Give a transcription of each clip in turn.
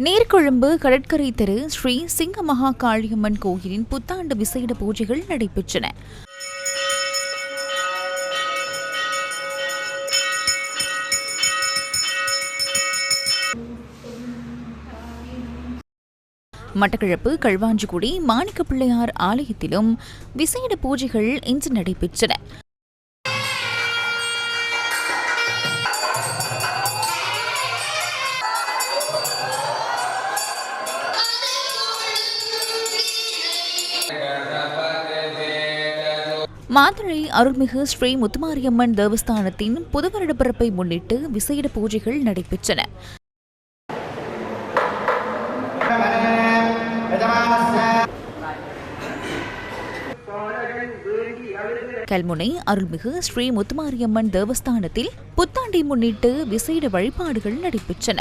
நீர்கொழும்பு கடற்கரை தெரு ஸ்ரீ சிங்கமகா காளியம்மன் கோயிலின் புத்தாண்டு விசேட பூஜைகள் நடைபெற்றன. மட்டக்களப்பு களுவாஞ்சிக்குடி மாணிக்க பிள்ளையார் ஆலயத்திலும் விசேட பூஜைகள் இன்று நடைபெற்றன. மாத்தளை அருள்மிகு ஸ்ரீ முத்துமாரியம்மன் தேவஸ்தானத்தின் புது வருட பிறப்பை முன்னிட்டு விசேட பூஜைகள் நடைபெற்றன. கல்முனை அருள்மிகு ஸ்ரீ முத்துமாரியம்மன் தேவஸ்தானத்தில் புத்தாண்டை முன்னிட்டு விசேட வழிபாடுகள் நடைபெற்றன.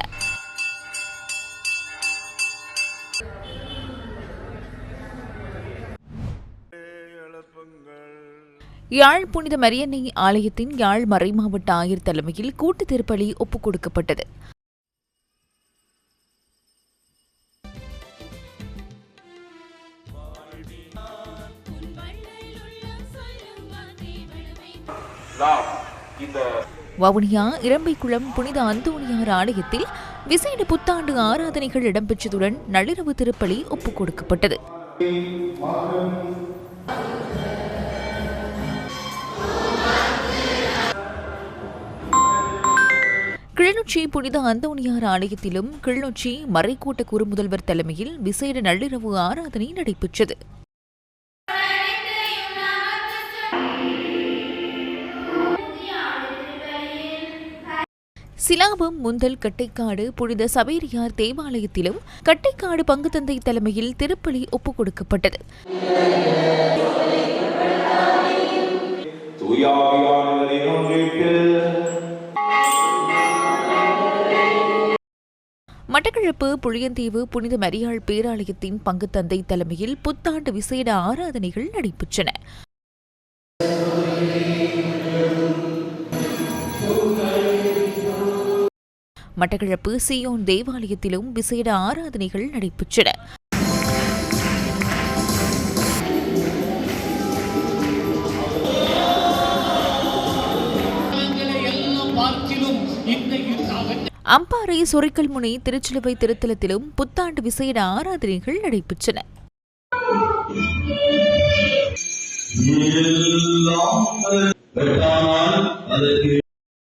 யாழ் புனித மரியன்னை ஆலயத்தின் யாழ் மறைமாவட்ட ஆயர் தலைமையில் கூட்டு திருப்பலி ஒப்புக் கொடுக்கப்பட்டது. வவுனியா இரம்பைக்குளம் புனித அந்தோணியார் ஆலயத்தில் விசேட புத்தாண்டு ஆராதனைகள் இடம்பெற்றதுடன் நள்ளிரவு திருப்பலி ஒப்புக் கொடுக்கப்பட்டது. கிளிநொச்சி புனித அந்தோணியார் ஆலயத்திலும் கிளிநொச்சி மறைக்கூட்ட குறுமுதல்வர் தலைமையில் விசேட நள்ளிரவு ஆராதனை நடைபெற்றது. சிலாபம் முந்தல் கட்டைக்காடு புனித சவேரியார் தேவாலயத்திலும் கட்டைக்காடு பங்குத்தந்தை தலைமையில் திருப்பலி ஒப்புக் கொடுக்கப்பட்டது. மட்டக்களப்பு புளியந்தீவு புனித மரியாள் பேராலயத்தின் பங்குத்தந்தை தலைமையில் புத்தாண்டு விசேட ஆராதனைகள் நடைபெற்றன. மட்டக்களப்பு சியோன் தேவாலயத்திலும் விசேட ஆராதனைகள் நடைபெற்றன. அம்பாறை சொரிக்கல்முனை திருச்சிலுவை திருத்தலத்திலும் புத்தாண்டு விசேட ஆராதனைகள் நடைபெற்றன.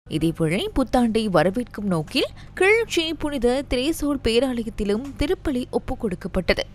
இதேவேளை புத்தாண்டை வரவேற்கும் நோக்கில் கிளிநொச்சி புனித திரேசோல் பேராலயத்திலும் திருப்பலி ஒப்புக் கொடுக்கப்பட்டது.